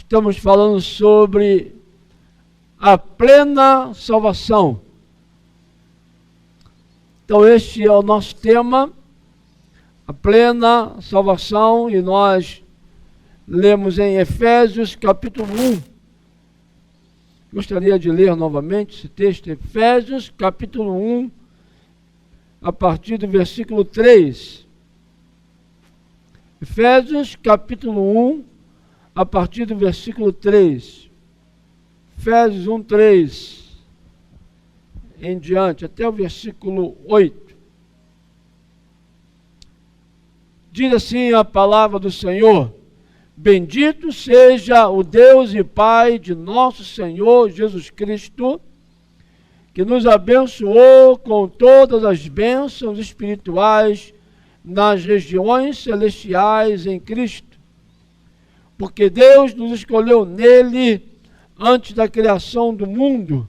Estamos falando sobre a plena salvação. Então este é o nosso tema, a plena salvação, e nós lemos em Efésios capítulo 1. Gostaria de ler novamente esse texto, Efésios capítulo 1, a partir do versículo 3. Efésios capítulo 1, a partir do versículo 3. Efésios 1, 3 em diante, até o versículo 8. Diz assim a palavra do Senhor: Bendito seja o Deus e Pai de nosso Senhor Jesus Cristo, que nos abençoou com todas as bênçãos espirituais nas regiões celestiais em Cristo, porque Deus nos escolheu nele antes da criação do mundo,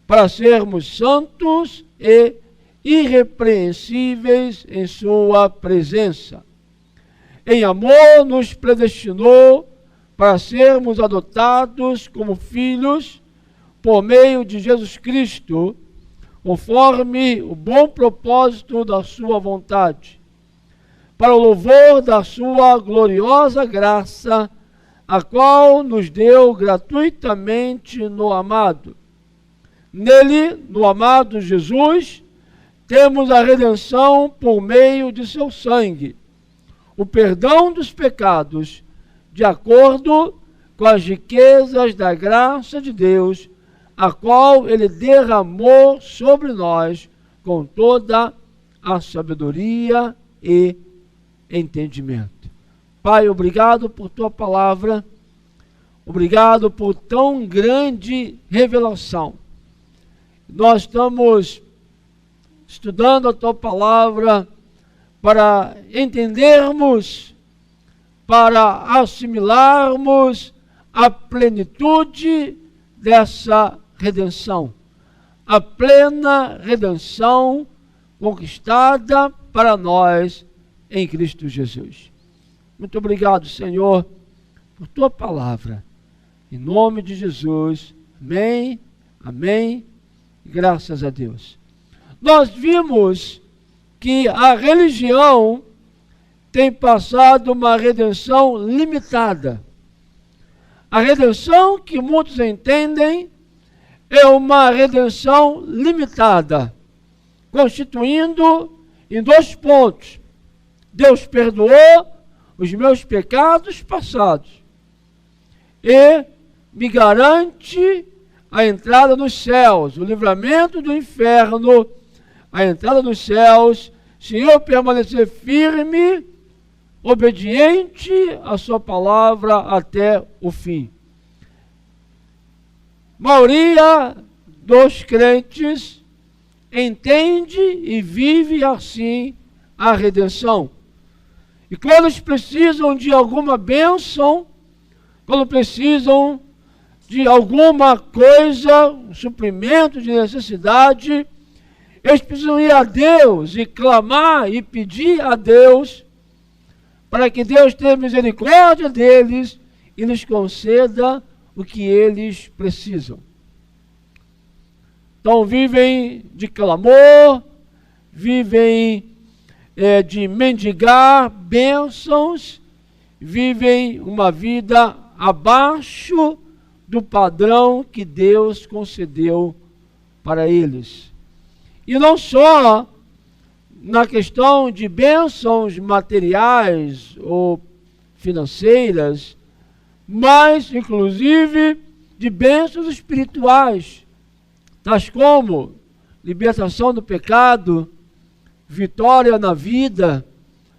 para sermos santos e irrepreensíveis em sua presença. Em amor nos predestinou para sermos adotados como filhos por meio de Jesus Cristo, conforme o bom propósito da sua vontade, para o louvor da sua gloriosa graça, a qual nos deu gratuitamente no amado. Nele, no amado Jesus, temos a redenção por meio de seu sangue, o perdão dos pecados, de acordo com as riquezas da graça de Deus, a qual ele derramou sobre nós com toda a sabedoria e entendimento. Pai, obrigado por tua palavra, obrigado por tão grande revelação. Nós estamos estudando a tua palavra para entendermos, para assimilarmos a plenitude dessa redenção, a plena redenção conquistada para nós em Cristo Jesus. Muito obrigado, Senhor, por tua palavra. Em nome de Jesus, amém, amém, graças a Deus. Nós vimos que a religião tem passado uma redenção limitada. A redenção que muitos entendem é uma redenção limitada, constituindo em 2 pontos. Deus perdoou os meus pecados passados e me garante a entrada nos céus, o livramento do inferno, a entrada nos céus, se eu permanecer firme, obediente à sua palavra até o fim. A maioria dos crentes entende e vive assim a redenção. E quando eles precisam de alguma bênção, quando precisam de alguma coisa, um suprimento de necessidade, eles precisam ir a Deus e clamar e pedir a Deus para que Deus tenha misericórdia deles e lhes conceda o que eles precisam. Então vivem de clamor, vivem de mendigar bênçãos, vivem uma vida abaixo do padrão que Deus concedeu para eles. E não só na questão de bênçãos materiais ou financeiras, mas inclusive de bênçãos espirituais, tais como libertação do pecado, vitória na vida,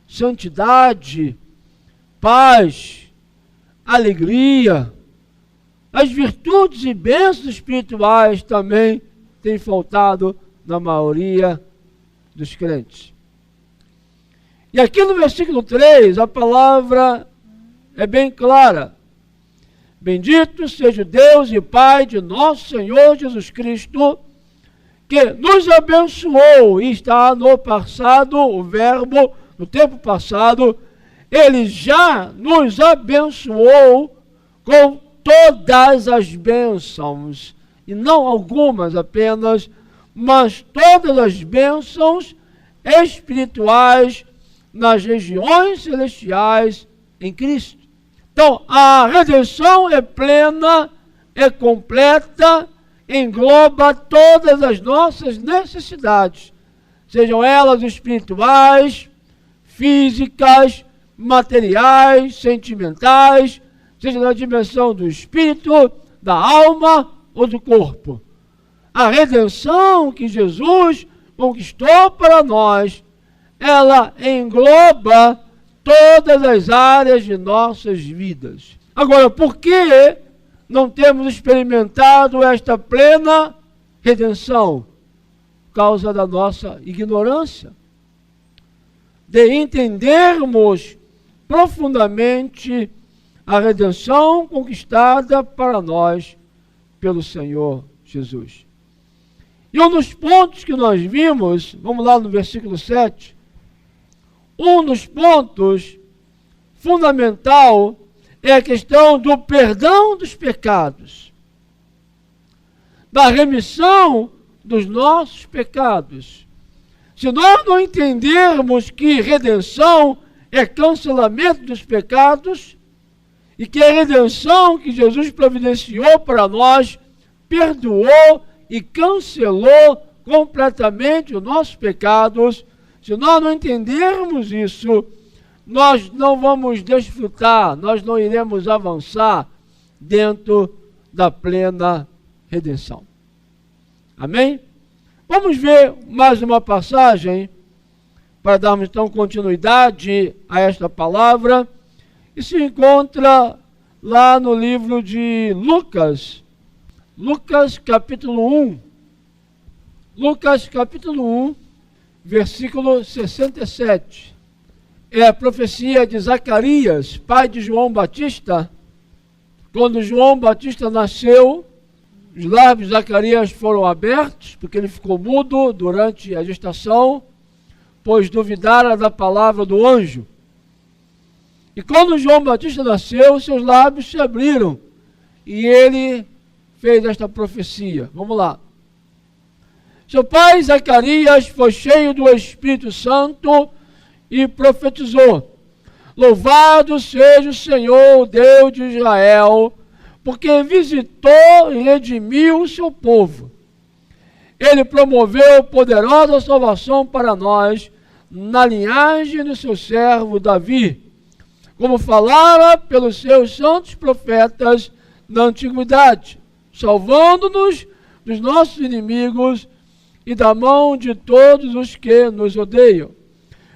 santidade, paz, alegria. As virtudes e bênçãos espirituais também têm faltado na maioria dos crentes. E aqui no versículo 3, a palavra é bem clara. Bendito seja o Deus e Pai de nosso Senhor Jesus Cristo, que nos abençoou, e está no passado, o verbo, no tempo passado, ele já nos abençoou com todas as bênçãos, e não algumas apenas, mas todas as bênçãos espirituais nas regiões celestiais em Cristo. Então, a redenção é plena, é completa, engloba todas as nossas necessidades, sejam elas espirituais, físicas, materiais, sentimentais, seja na dimensão do espírito, da alma ou do corpo. A redenção que Jesus conquistou para nós, ela engloba todas as áreas de nossas vidas. Agora, por que não temos experimentado esta plena redenção? Por causa da nossa ignorância, de entendermos profundamente a redenção conquistada para nós pelo Senhor Jesus. E um dos pontos que nós vimos, vamos lá no versículo 7, um dos pontos fundamental é a questão do perdão dos pecados, da remissão dos nossos pecados. Se nós não entendermos que redenção é cancelamento dos pecados, e que a redenção que Jesus providenciou para nós perdoou e cancelou completamente os nossos pecados, se nós não entendermos isso, nós não vamos desfrutar, nós não iremos avançar dentro da plena redenção. Amém? Vamos ver mais uma passagem para darmos então continuidade a esta palavra, e se encontra lá no livro de Lucas, Lucas capítulo 1, Lucas capítulo 1, versículo 67. É a profecia de Zacarias, pai de João Batista. Quando João Batista nasceu, os lábios de Zacarias foram abertos, porque ele ficou mudo durante a gestação, pois duvidara da palavra do anjo. E quando João Batista nasceu, seus lábios se abriram, e ele fez esta profecia. Vamos lá. Seu pai Zacarias foi cheio do Espírito Santo e profetizou: Louvado seja o Senhor, Deus de Israel, porque visitou e redimiu o seu povo. Ele promoveu poderosa salvação para nós, na linhagem do seu servo Davi, como falara pelos seus santos profetas na antiguidade, salvando-nos dos nossos inimigos e da mão de todos os que nos odeiam,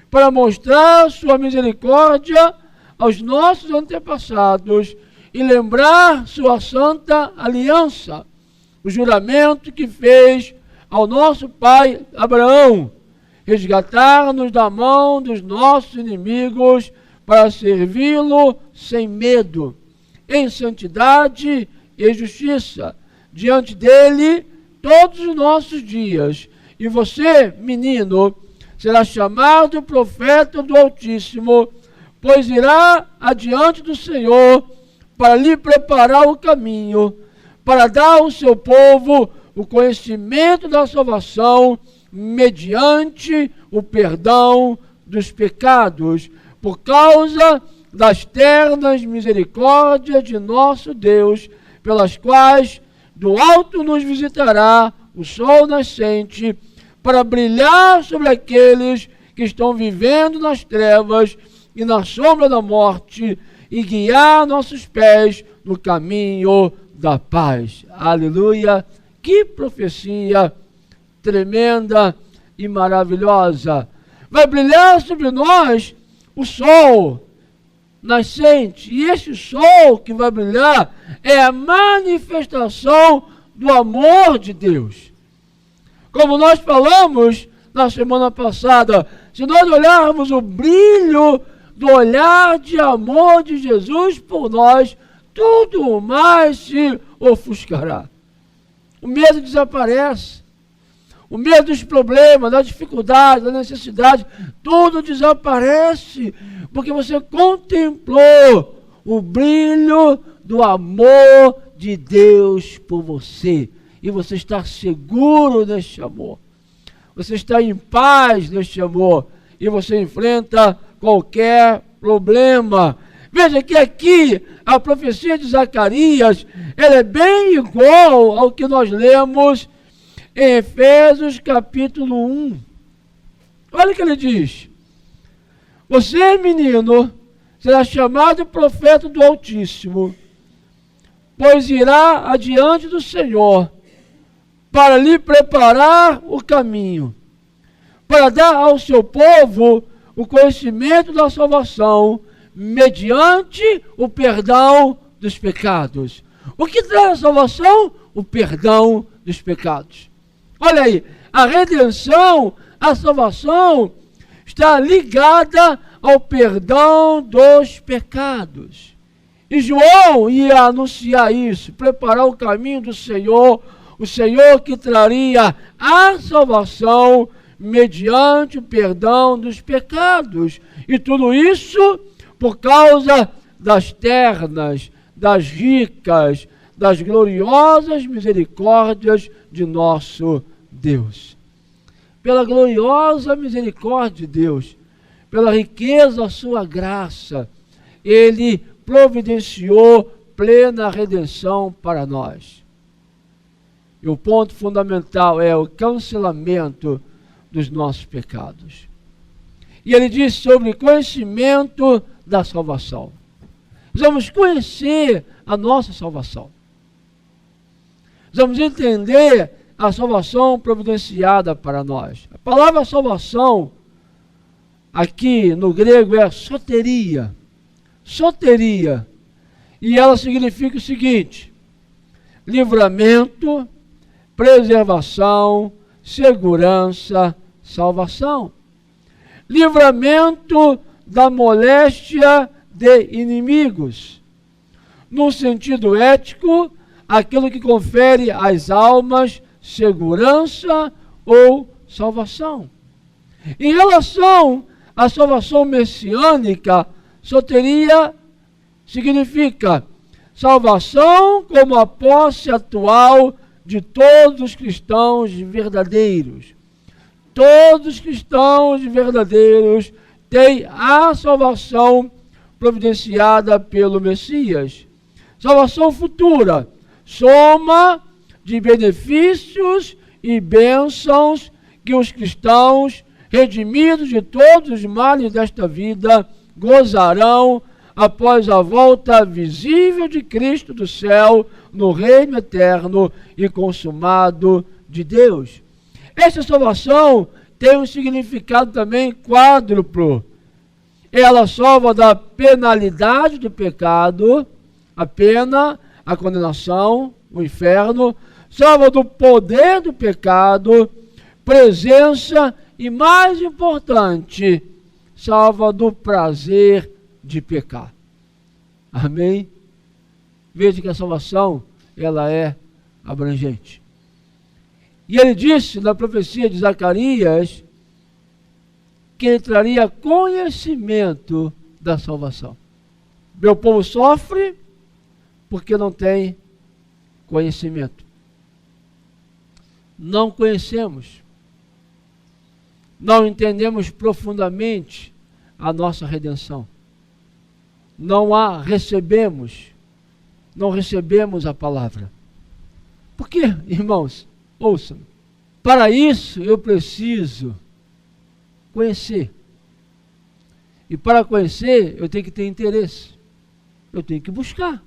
para mostrar sua misericórdia aos nossos antepassados e lembrar sua santa aliança, o juramento que fez ao nosso pai Abraão, resgatar-nos da mão dos nossos inimigos para servi-lo sem medo, em santidade e justiça, diante dele todos os nossos dias. E você, menino, será chamado profeta do Altíssimo, pois irá adiante do Senhor para lhe preparar o caminho, para dar ao seu povo o conhecimento da salvação, mediante o perdão dos pecados, por causa das ternas misericórdias de nosso Deus, pelas quais do alto nos visitará o sol nascente, para brilhar sobre aqueles que estão vivendo nas trevas e na sombra da morte, e guiar nossos pés no caminho da paz. Aleluia! Que profecia tremenda e maravilhosa! Vai brilhar sobre nós o sol nascente, e este sol que vai brilhar é a manifestação do amor de Deus. Como nós falamos na semana passada, se nós olharmos o brilho do olhar de amor de Jesus por nós, tudo mais se ofuscará. O medo desaparece. O medo dos problemas, das dificuldades, da necessidade, tudo desaparece, porque você contemplou o brilho do amor de Deus por você. E você está seguro neste amor. Você está em paz neste amor. E você enfrenta qualquer problema. Veja que aqui a profecia de Zacarias, ela é bem igual ao que nós lemos em Efésios capítulo 1. Olha o que ele diz. Você, menino, será chamado profeta do Altíssimo, pois irá adiante do Senhor, para lhe preparar o caminho, para dar ao seu povo o conhecimento da salvação, mediante o perdão dos pecados. O que traz a salvação? O perdão dos pecados. Olha aí, a redenção, a salvação, está ligada ao perdão dos pecados. E João ia anunciar isso, preparar o caminho do Senhor, o Senhor que traria a salvação mediante o perdão dos pecados. E tudo isso por causa das ternas, das ricas, das gloriosas misericórdias de nosso Deus. Pela gloriosa misericórdia de Deus, pela riqueza da sua graça, Ele providenciou plena redenção para nós. E o ponto fundamental é o cancelamento dos nossos pecados. E ele diz sobre conhecimento da salvação. Nós vamos conhecer a nossa salvação. Nós vamos entender a salvação providenciada para nós. A palavra salvação, aqui no grego, é soteria. Soteria. E ela significa o seguinte: livramento, preservação, segurança, salvação. Livramento da moléstia de inimigos. No sentido ético, aquilo que confere às almas segurança ou salvação. Em relação à salvação messiânica, soteria significa salvação como a posse atual de todos os cristãos verdadeiros. Todos os cristãos verdadeiros têm a salvação providenciada pelo Messias. Salvação futura, soma de benefícios e bênçãos que os cristãos, redimidos de todos os males desta vida, gozarão após a volta visível de Cristo do céu no reino eterno e consumado de Deus. Essa salvação tem um significado também quádruplo. Ela salva da penalidade do pecado, a pena, a condenação, o inferno, salva do poder do pecado, presença e, mais importante, salva do prazer de pecar. Amém? Veja que a salvação, ela é abrangente. E ele disse na profecia de Zacarias que ele traria conhecimento da salvação. Meu povo sofre porque não tem conhecimento. Não conhecemos. Não entendemos profundamente a nossa redenção. Não a recebemos. Não recebemos a palavra. Por quê, irmãos? Ouçam. Para isso eu preciso conhecer. E para conhecer eu tenho que ter interesse. Eu tenho que buscar.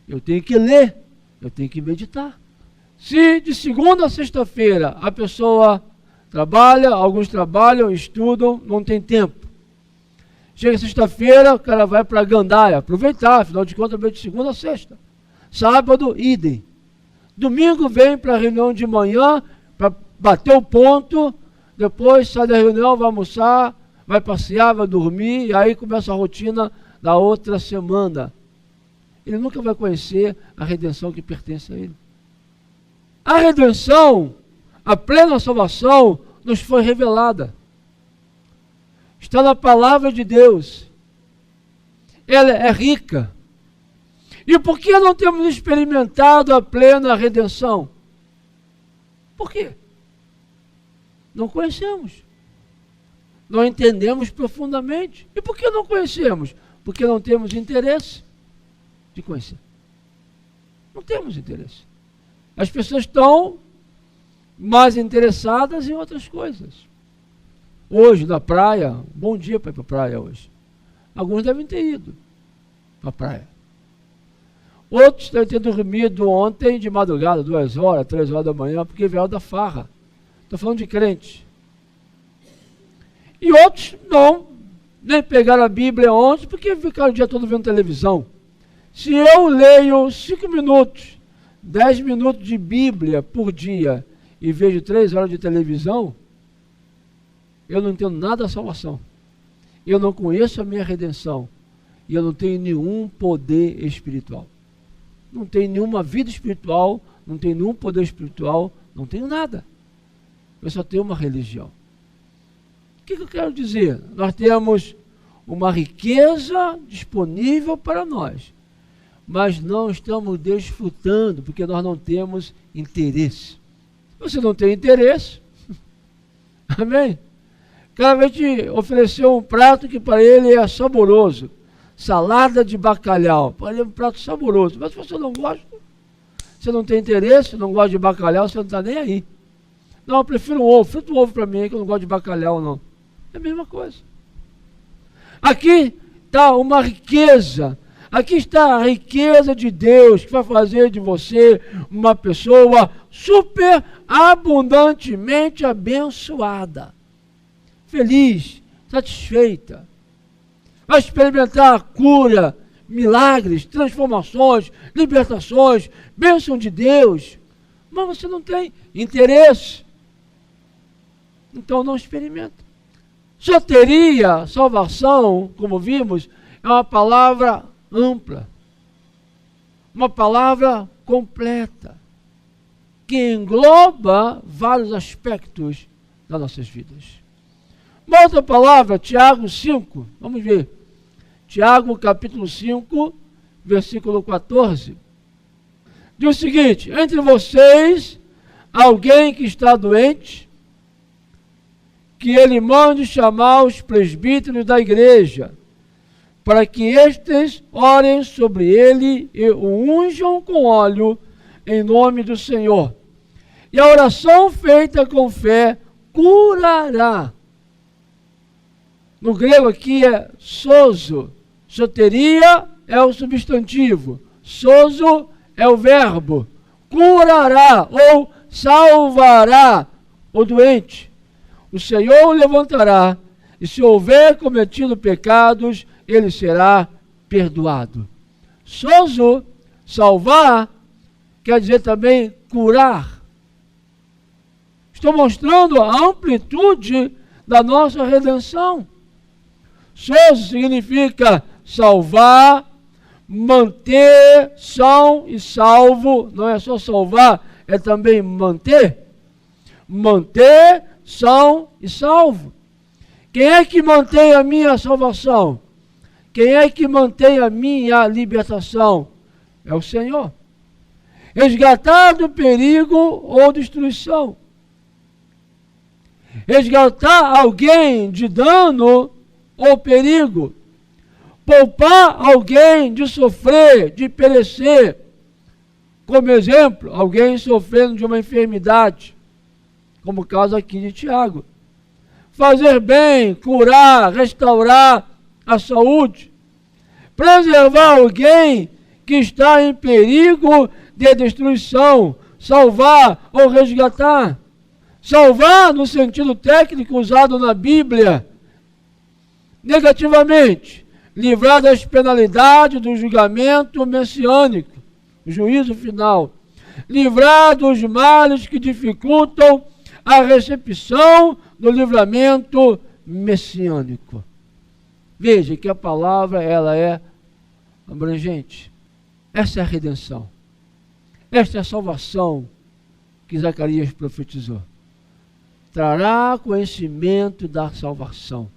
Eu tenho que ler. Eu tenho que meditar. Se de segunda a sexta-feira a pessoa trabalha, alguns trabalham, estudam, não tem tempo. Chega sexta-feira, o cara vai para a gandaia, aproveitar, afinal de contas, de segunda a sexta. Sábado, idem. Domingo vem para a reunião de manhã, para bater o ponto, depois sai da reunião, vai almoçar, vai passear, vai dormir, e aí começa a rotina da outra semana. Ele nunca vai conhecer a redenção que pertence a ele. A redenção, a plena salvação, nos foi revelada. Está na palavra de Deus. Ela é rica. E por que não temos experimentado a plena redenção? Por quê? Não conhecemos. Não entendemos profundamente. E por que não conhecemos? Porque não temos interesse de conhecer. Não temos interesse. As pessoas estão mais interessadas em outras coisas. Hoje, na praia, bom dia para ir para a praia hoje. Alguns devem ter ido para a praia. Outros devem ter dormido ontem de madrugada, 2 horas, 3 horas da manhã, porque vieram da farra. Estou falando de crente. E outros não, nem pegaram a Bíblia ontem, porque ficaram o dia todo vendo televisão. Se eu leio 5 minutos, 10 minutos de Bíblia por dia e vejo 3 horas de televisão, eu não entendo nada da salvação. Eu não conheço a minha redenção. E eu não tenho nenhum poder espiritual. Não tenho nenhuma vida espiritual, não tenho nenhum poder espiritual, não tenho nada. Eu só tenho uma religião. O que eu quero dizer? Nós temos uma riqueza disponível para nós, mas não estamos desfrutando, porque nós não temos interesse. Você não tem interesse, amém? Cada vez te ofereceu um prato que para ele é saboroso, salada de bacalhau, para ele é um prato saboroso, mas se você não gosta, você não tem interesse, não gosta de bacalhau, você não está nem aí. Não, eu prefiro um ovo, frita um ovo para mim, que eu não gosto de bacalhau não. É a mesma coisa. Aqui está uma riqueza. Aqui está a riqueza de Deus, que vai fazer de você uma pessoa super abundantemente abençoada. Feliz, satisfeita. Vai experimentar cura, milagres, transformações, libertações, bênção de Deus. Mas você não tem interesse. Então não experimenta. Soteria, salvação, como vimos, é uma palavra ampla, uma palavra completa, que engloba vários aspectos das nossas vidas. Uma outra palavra, Tiago 5, vamos ver. Tiago capítulo 5, versículo 14. Diz o seguinte: entre vocês, alguém que está doente, que ele mande chamar os presbíteros da igreja, para que estes orem sobre ele e o unjam com óleo em nome do Senhor. E a oração feita com fé curará. No grego aqui é sozo. Soteria é o substantivo. Sozo é o verbo. Curará ou salvará o doente. O Senhor o levantará, e se houver cometido pecados, ele será perdoado. Sozo, salvar, quer dizer também curar. Estou mostrando a amplitude da nossa redenção. Sozo significa salvar, manter, são e salvo. Não é só salvar, é também manter. Manter, são e salvo. Quem é que mantém a minha salvação? Quem é que mantém a minha libertação? É o Senhor. Resgatar do perigo ou destruição. Resgatar alguém de dano ou perigo. Poupar alguém de sofrer, de perecer. Como exemplo, alguém sofrendo de uma enfermidade, como o caso aqui de Tiago. Fazer bem, curar, restaurar a saúde. Preservar alguém que está em perigo de destruição. Salvar ou resgatar. Salvar no sentido técnico usado na Bíblia. Negativamente, livrar das penalidades do julgamento messiânico, o juízo final. Livrar dos males que dificultam a recepção do livramento messiânico. Veja que a palavra ela é abrangente. Essa é a redenção. Esta é a salvação que Zacarias profetizou. Trará conhecimento da salvação.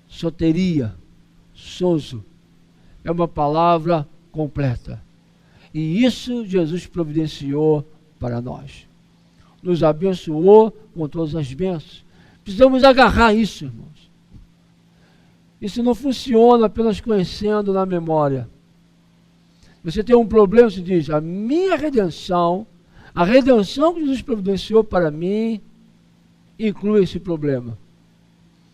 Soteria, sozo, é uma palavra completa. E isso Jesus providenciou para nós. Nos abençoou com todas as bênçãos. Precisamos agarrar isso, irmãos. Isso não funciona apenas conhecendo na memória. Você tem um problema, você diz, a minha redenção, a redenção que Jesus providenciou para mim, inclui esse problema.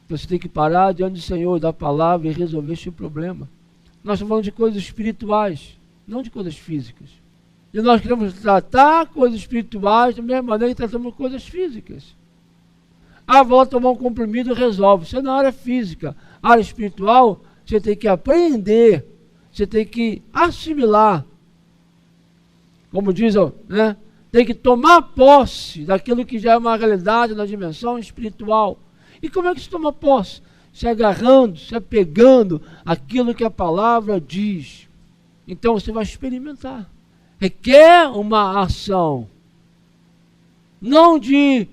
Você tem que parar diante do Senhor, da palavra, e resolver esse problema. Nós estamos falando de coisas espirituais, não de coisas físicas. E nós queremos tratar coisas espirituais da mesma maneira que tratamos coisas físicas. Vou tomar um comprimido e resolve. Isso é na área física. A área espiritual, você tem que aprender, você tem que assimilar. Como diz, né? Tem que tomar posse daquilo que já é uma realidade na dimensão espiritual. E como é que se toma posse? Se agarrando, se apegando àquilo que a palavra diz. Então você vai experimentar. Requer uma ação. Não de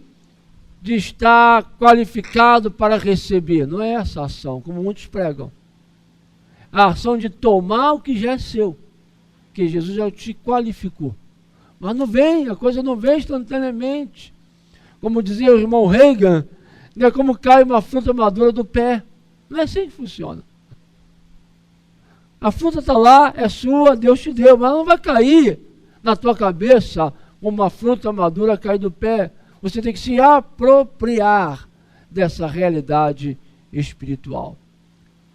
estar qualificado para receber. Não é essa ação, como muitos pregam. A ação de tomar o que já é seu. Que Jesus já te qualificou. Mas não vem, a coisa não vem instantaneamente. Como dizia o irmão Reagan, não é como cai uma fruta madura do pé. Não é assim que funciona. A fruta está lá, é sua, Deus te deu, mas não vai cair na tua cabeça uma fruta madura cair do pé. Você tem que se apropriar dessa realidade espiritual.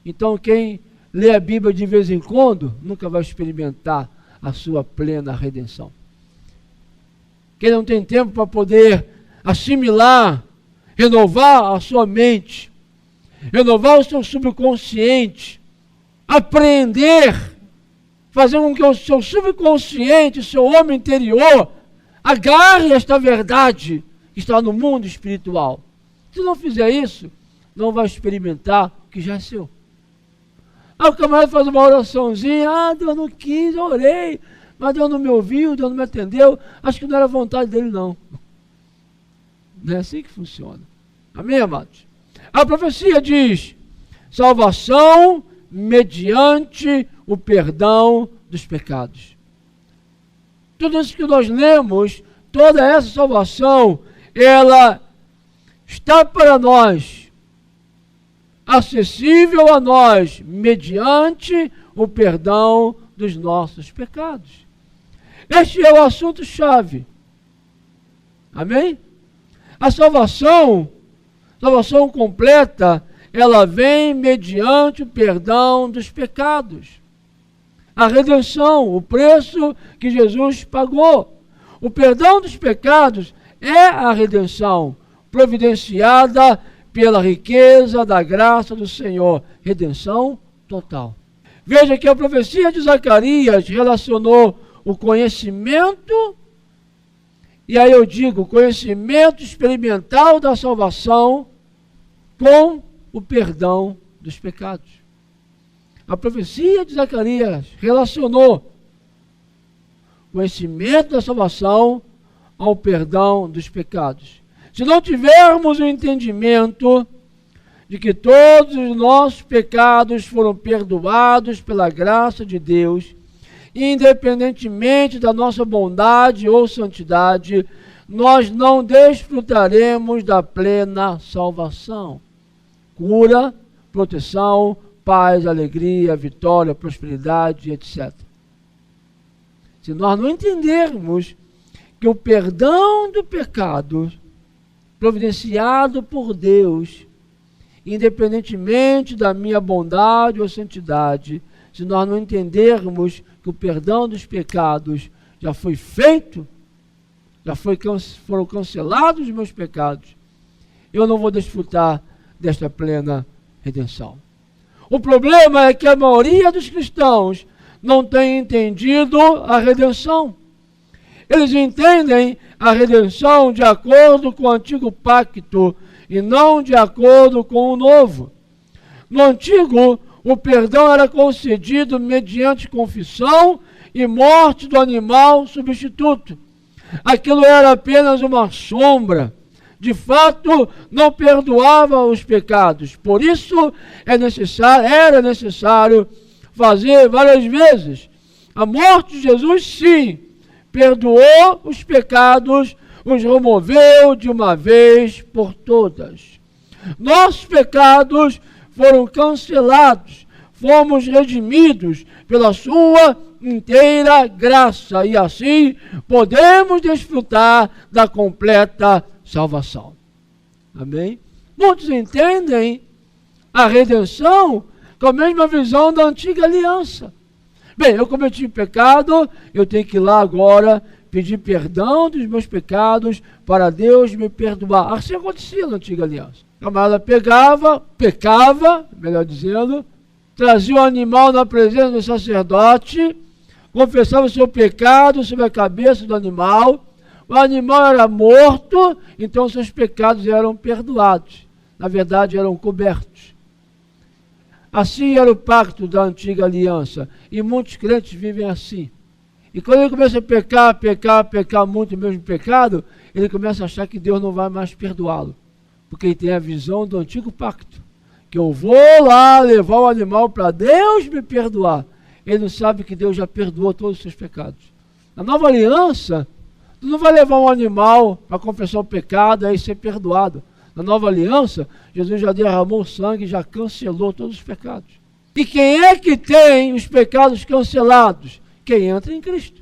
Então, quem lê a Bíblia de vez em quando, nunca vai experimentar a sua plena redenção. Quem não tem tempo para poder assimilar, renovar a sua mente, renovar o seu subconsciente, aprender, fazer com que o seu subconsciente, o seu homem interior, agarre esta verdade que está no mundo espiritual. Se não fizer isso, não vai experimentar o que já é seu. O camarada faz uma oraçãozinha, Deus não quis, eu orei, mas Deus não me ouviu, Deus não me atendeu, acho que não era vontade dele não. Não é assim que funciona. Amém, amados? A profecia diz, salvação mediante o perdão dos pecados. Tudo isso que nós lemos, toda essa salvação, ela está para nós, acessível a nós, mediante o perdão dos nossos pecados. Este é o assunto-chave. Amém? A salvação completa, ela vem mediante o perdão dos pecados. A redenção, o preço que Jesus pagou. O perdão dos pecados é a redenção, providenciada pela riqueza da graça do Senhor. Redenção total. Veja que a profecia de Zacarias relacionou o conhecimento, e aí eu digo, o conhecimento experimental da salvação com o perdão dos pecados. A profecia de Zacarias relacionou o conhecimento da salvação ao perdão dos pecados. Se não tivermos o entendimento de que todos os nossos pecados foram perdoados pela graça de Deus, independentemente da nossa bondade ou santidade, nós não desfrutaremos da plena salvação. Cura, proteção, paz, alegria, vitória, prosperidade, etc. Se nós não entendermos que o perdão do pecado, providenciado por Deus, independentemente da minha bondade ou santidade, se nós não entendermos que o perdão dos pecados já foi feito, foram cancelados os meus pecados, eu não vou desfrutar desta plena redenção. O problema é que a maioria dos cristãos não tem entendido a redenção. Eles entendem a redenção de acordo com o antigo pacto e não de acordo com o novo. No antigo, o perdão era concedido mediante confissão e morte do animal substituto. Aquilo era apenas uma sombra. De fato, não perdoava os pecados. Por isso, era necessário fazer várias vezes A morte de Jesus, sim, perdoou os pecados, os removeu de uma vez por todas. Nossos pecados foram cancelados, fomos redimidos pela sua inteira graça e assim podemos desfrutar da completa salvação. Amém? Muitos entendem a redenção com a mesma visão da antiga aliança. Bem, eu cometi pecado, eu tenho que ir lá agora pedir perdão dos meus pecados para Deus me perdoar. Assim acontecia na antiga aliança. O camarada pecava, melhor dizendo, trazia o animal na presença do sacerdote, confessava o seu pecado sobre a cabeça do animal, o animal era morto, então seus pecados eram perdoados. Na verdade, eram cobertos. Assim era o pacto da antiga aliança. E muitos crentes vivem assim. E quando ele começa a pecar muito o mesmo pecado, ele começa a achar que Deus não vai mais perdoá-lo. Porque ele tem a visão do antigo pacto. Que eu vou lá levar o animal para Deus me perdoar. Ele não sabe que Deus já perdoou todos os seus pecados. Na nova aliança, tu não vai levar um animal para confessar o pecado e aí ser perdoado. Na nova aliança, Jesus já derramou sangue e já cancelou todos os pecados. E quem é que tem os pecados cancelados? Quem entra em Cristo.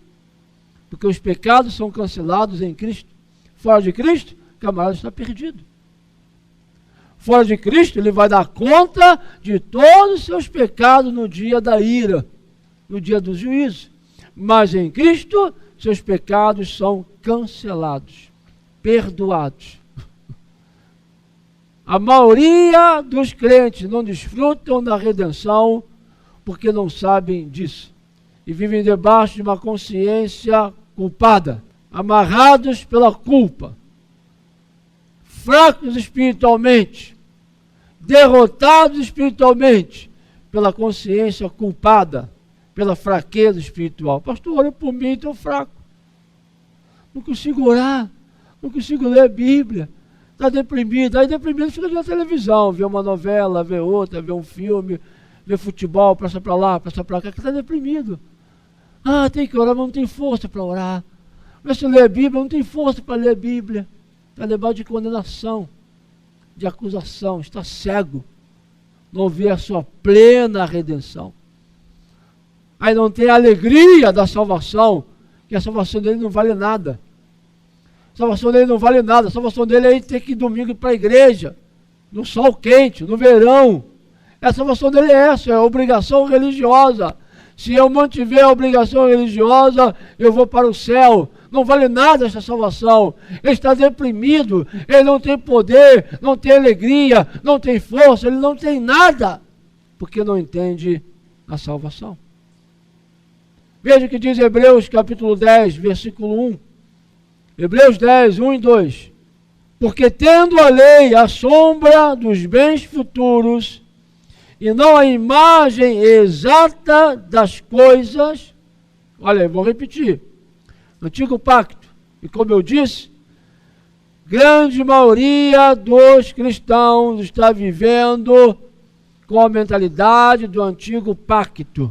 Porque os pecados são cancelados em Cristo. Fora de Cristo, o camarada está perdido. Fora de Cristo, ele vai dar conta de todos os seus pecados no dia da ira, no dia do juízo. Mas em Cristo, seus pecados são cancelados, perdoados. A maioria dos crentes não desfrutam da redenção porque não sabem disso. E vivem debaixo de uma consciência culpada, amarrados pela culpa, fracos espiritualmente, derrotados espiritualmente pela consciência culpada, pela fraqueza espiritual. Pastor, olha por mim, estou fraco. Não consigo orar, não consigo ler a Bíblia. Está deprimido. Aí deprimido fica na televisão, vê uma novela, vê outra, vê um filme, vê futebol, passa para lá, passa para cá, que está deprimido. Ah, tem que orar, mas não tem força para orar. Mas se ler a Bíblia, não tem força para ler a Bíblia. Está debaixo de condenação, de acusação, está cego. Não vê a sua plena redenção. Aí não tem a alegria da salvação, que a salvação dele não vale nada. A salvação dele não vale nada. A salvação dele é ter que ir domingo para a igreja, no sol quente, no verão. A salvação dele é essa, é a obrigação religiosa. Se eu mantiver a obrigação religiosa, eu vou para o céu. Não vale nada essa salvação. Ele está deprimido, ele não tem poder, não tem alegria, não tem força, ele não tem nada, porque não entende a salvação. Veja o que diz Hebreus capítulo 10, versículo 1. Hebreus 10, 1 e 2. Porque tendo a lei a sombra dos bens futuros, e não a imagem exata das coisas, olha aí, vou repetir. Antigo pacto, e como eu disse, grande maioria dos cristãos está vivendo com a mentalidade do antigo pacto.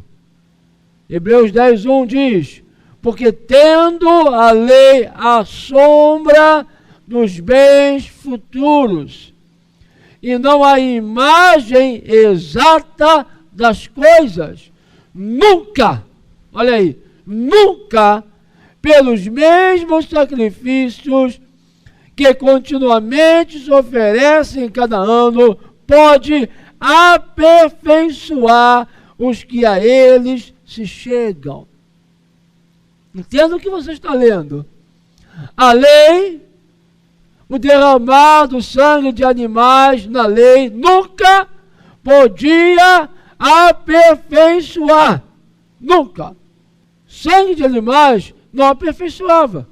Hebreus 10, 1 diz: porque tendo a lei a sombra dos bens futuros, e não a imagem exata das coisas, nunca, olha aí, nunca, pelos mesmos sacrifícios que continuamente se oferecem cada ano, pode aperfeiçoar os que a eles se chegam. Entenda o que você está lendo. A lei, o derramar do sangue de animais na lei, nunca podia aperfeiçoar. Nunca. Sangue de animais não aperfeiçoava.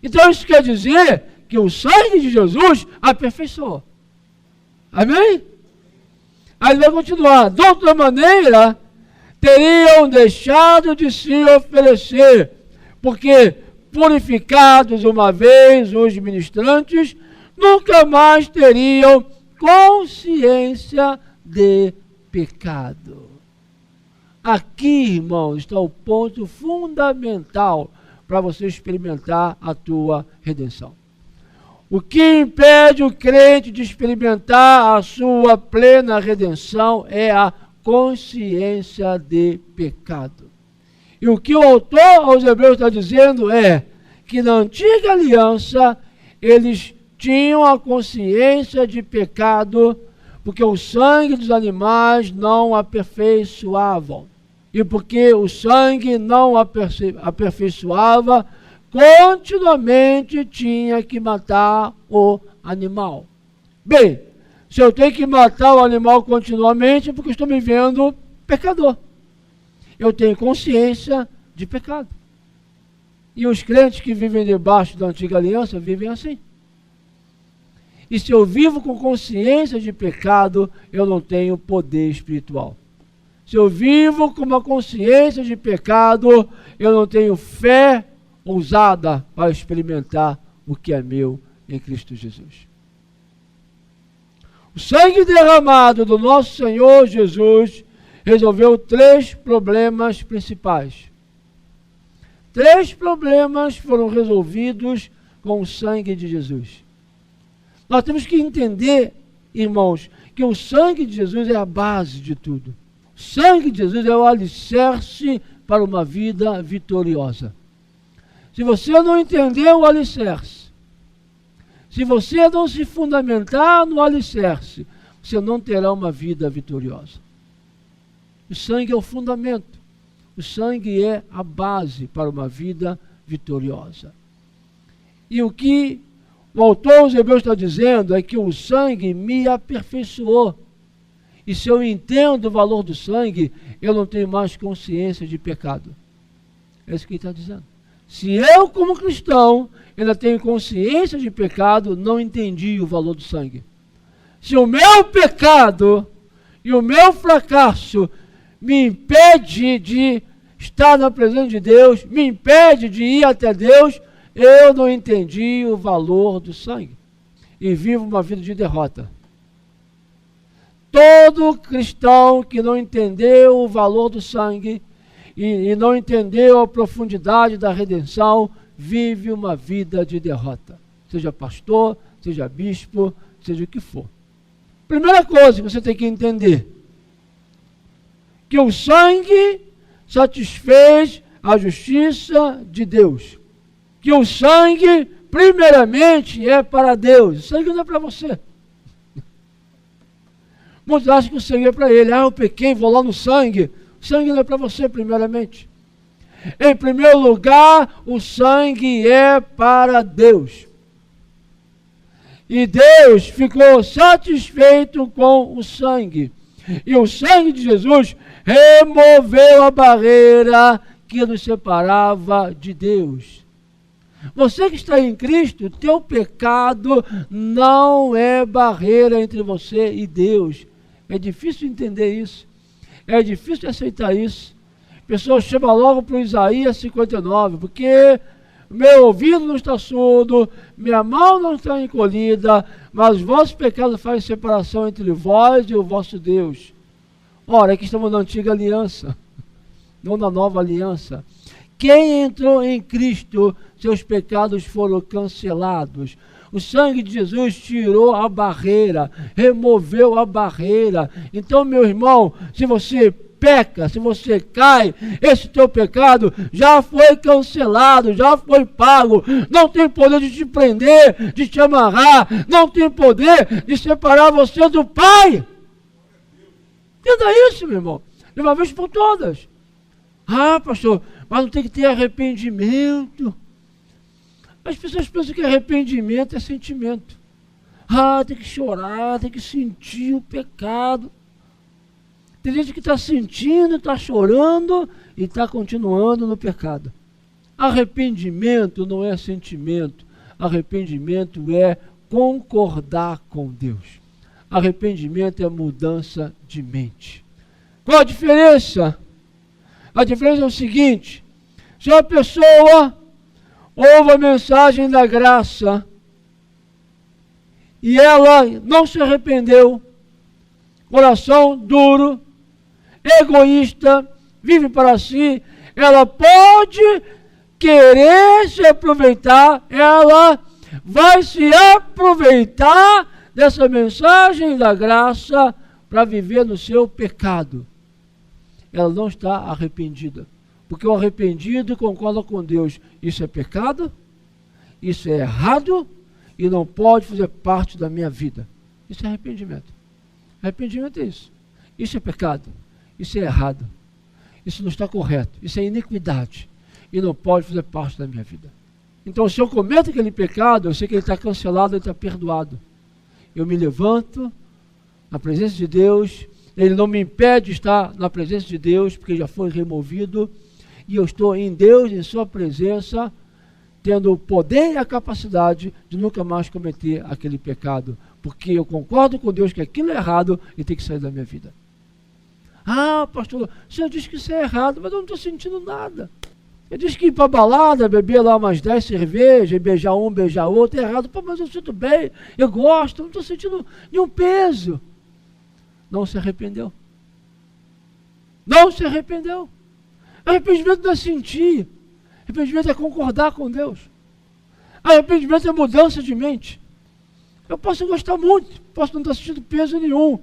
Então isso quer dizer que o sangue de Jesus aperfeiçoou. Amém? Aí ele vai continuar. De outra maneira, teriam deixado de se oferecer, porque purificados uma vez os ministrantes, nunca mais teriam consciência de pecado. Aqui, irmãos, está o ponto fundamental para você experimentar a tua redenção. O que impede o crente de experimentar a sua plena redenção é a consciência de pecado. E o que o autor aos Hebreus está dizendo é que na antiga aliança eles tinham a consciência de pecado porque o sangue dos animais não aperfeiçoavam. E porque o sangue não aperfeiçoava, continuamente tinha que matar o animal. Bem, se eu tenho que matar o animal continuamente, é porque estou me vendo pecador. Eu tenho consciência de pecado. E os crentes que vivem debaixo da antiga aliança vivem assim. E se eu vivo com consciência de pecado, eu não tenho poder espiritual. Se eu vivo com uma consciência de pecado, eu não tenho fé ousada para experimentar o que é meu em Cristo Jesus. O sangue derramado do nosso Senhor Jesus resolveu 3 problemas principais. 3 problemas foram resolvidos com o sangue de Jesus. Nós temos que entender, irmãos, que o sangue de Jesus é a base de tudo. O sangue de Jesus é o alicerce para uma vida vitoriosa. Se você não entender o alicerce, se você não se fundamentar no alicerce, você não terá uma vida vitoriosa. O sangue é o fundamento. O sangue é a base para uma vida vitoriosa. E o que o autor aos Hebreus está dizendo é que o sangue me aperfeiçoou. E se eu entendo o valor do sangue, eu não tenho mais consciência de pecado. É isso que ele está dizendo. Se eu, como cristão, ainda tenho consciência de pecado, não entendi o valor do sangue. Se o meu pecado e o meu fracasso me impede de estar na presença de Deus, me impede de ir até Deus, eu não entendi o valor do sangue. E vivo uma vida de derrota. Todo cristão que não entendeu o valor do sangue e não entendeu a profundidade da redenção, vive uma vida de derrota. Seja pastor, seja bispo, seja o que for. Primeira coisa que você tem que entender, que o sangue satisfez a justiça de Deus. Que o sangue, primeiramente, é para Deus. O sangue não é para você. Muitos acham que o sangue é para ele. Eu pequei, vou lá no sangue. O sangue não é para você, primeiramente. Em primeiro lugar, o sangue é para Deus. E Deus ficou satisfeito com o sangue. E o sangue de Jesus removeu a barreira que nos separava de Deus. Você que está em Cristo, teu pecado não é barreira entre você e Deus. É difícil entender isso. É difícil aceitar isso. Pessoas chamam logo para o Isaías 59, porque meu ouvido não está surdo, minha mão não está encolhida, mas os vossos pecados fazem separação entre vós e o vosso Deus. Ora, aqui estamos na antiga aliança, não na nova aliança. Quem entrou em Cristo, seus pecados foram cancelados. O sangue de Jesus tirou a barreira, removeu a barreira. Então, meu irmão, se você peca, se você cai, esse teu pecado já foi cancelado, já foi pago. Não tem poder de te prender, de te amarrar, não tem poder de separar você do Pai. Entenda isso, meu irmão, de uma vez por todas. Ah, pastor, mas não tem que ter arrependimento. As pessoas pensam que arrependimento é sentimento. Ah, tem que chorar, tem que sentir o pecado. Tem gente que está sentindo, está chorando e está continuando no pecado. Arrependimento não é sentimento. Arrependimento é concordar com Deus. Arrependimento é mudança de mente. Qual a diferença? A diferença é o seguinte: se a pessoa ouve a mensagem da graça e ela não se arrependeu, coração duro, egoísta, vive para si, ela pode querer se aproveitar, ela vai se aproveitar dessa mensagem da graça para viver no seu pecado. Ela não está arrependida, porque o arrependido concorda com Deus. Isso é pecado, isso é errado e não pode fazer parte da minha vida. Isso é arrependimento. Arrependimento é isso. Isso é pecado, isso é errado, isso não está correto, isso é iniquidade e não pode fazer parte da minha vida. Então, se eu cometo aquele pecado, eu sei que ele está cancelado, ele está perdoado. Eu me levanto na presença de Deus, ele não me impede de estar na presença de Deus, porque já foi removido, e eu estou em Deus, em sua presença, tendo o poder e a capacidade de nunca mais cometer aquele pecado, porque eu concordo com Deus que aquilo é errado e tem que sair da minha vida. Ah, pastor, o senhor diz que isso é errado, mas eu não estou sentindo nada. Ele diz que ir para a balada, beber lá umas 10 cervejas, beijar um, beijar outro, é errado. Pô, mas eu sinto bem, eu gosto, não estou sentindo nenhum peso. Não se arrependeu. Não se arrependeu. Arrependimento não é sentir. Arrependimento é concordar com Deus. Arrependimento é mudança de mente. Eu posso gostar muito, posso não estar sentindo peso nenhum,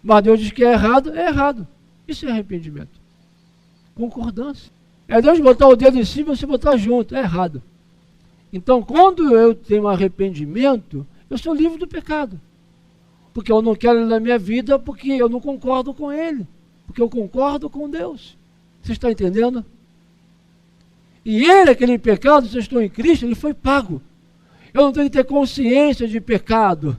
mas Deus diz que é errado, é errado. Isso é arrependimento. Concordância. É Deus botar o dedo em cima e você botar junto. É errado. Então, quando eu tenho arrependimento, eu sou livre do pecado. Porque eu não quero ele na minha vida, porque eu não concordo com ele. Porque eu concordo com Deus. Você está entendendo? E ele, aquele pecado, se eu estou em Cristo, ele foi pago. Eu não tenho que ter consciência de pecado.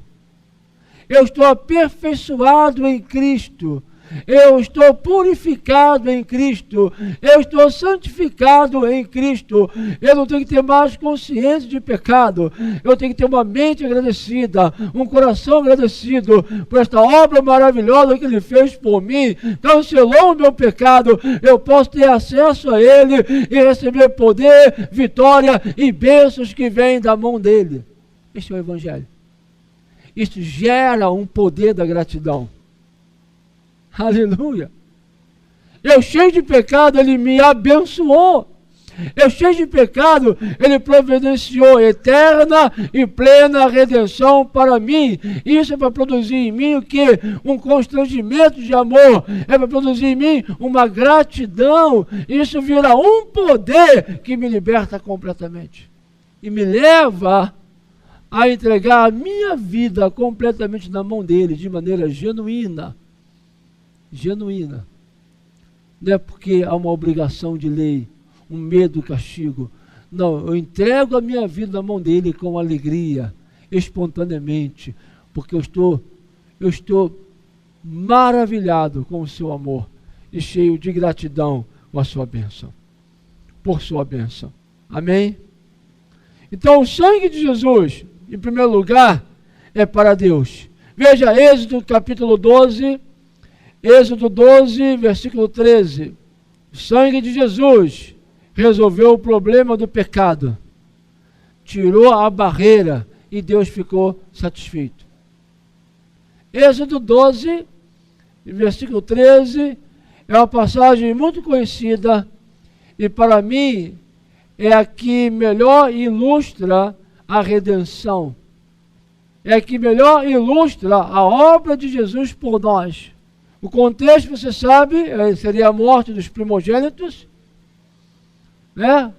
Eu estou aperfeiçoado em Cristo. Eu estou purificado em Cristo. Eu estou santificado em Cristo. Eu não tenho que ter mais consciência de pecado. Eu tenho que ter uma mente agradecida, um coração agradecido por esta obra maravilhosa que Ele fez por mim. Cancelou o meu pecado. Eu posso ter acesso a Ele e receber poder, vitória e bênçãos que vêm da mão dEle. Este é o Evangelho. Isso gera um poder da gratidão. Aleluia. Eu cheio de pecado, Ele me abençoou. Eu cheio de pecado, Ele providenciou eterna e plena redenção para mim. Isso é para produzir em mim o quê? Um constrangimento de amor. É para produzir em mim uma gratidão. Isso vira um poder que me liberta completamente. E me leva a entregar a minha vida completamente na mão dEle, de maneira genuína. Genuína. Não é porque há uma obrigação de lei, um medo, castigo. Não, eu entrego a minha vida na mão dEle com alegria, espontaneamente, porque eu estou maravilhado com o seu amor e cheio de gratidão com a sua bênção, por sua bênção. Amém? Então o sangue de Jesus, em primeiro lugar, é para Deus. Veja Êxodo capítulo 12, Êxodo 12, versículo 13. O sangue de Jesus resolveu o problema do pecado. Tirou a barreira e Deus ficou satisfeito. Êxodo 12, versículo 13, é uma passagem muito conhecida e para mim é a que melhor ilustra a redenção. É a que melhor ilustra a obra de Jesus por nós. O contexto, você sabe, seria a morte dos primogênitos, né?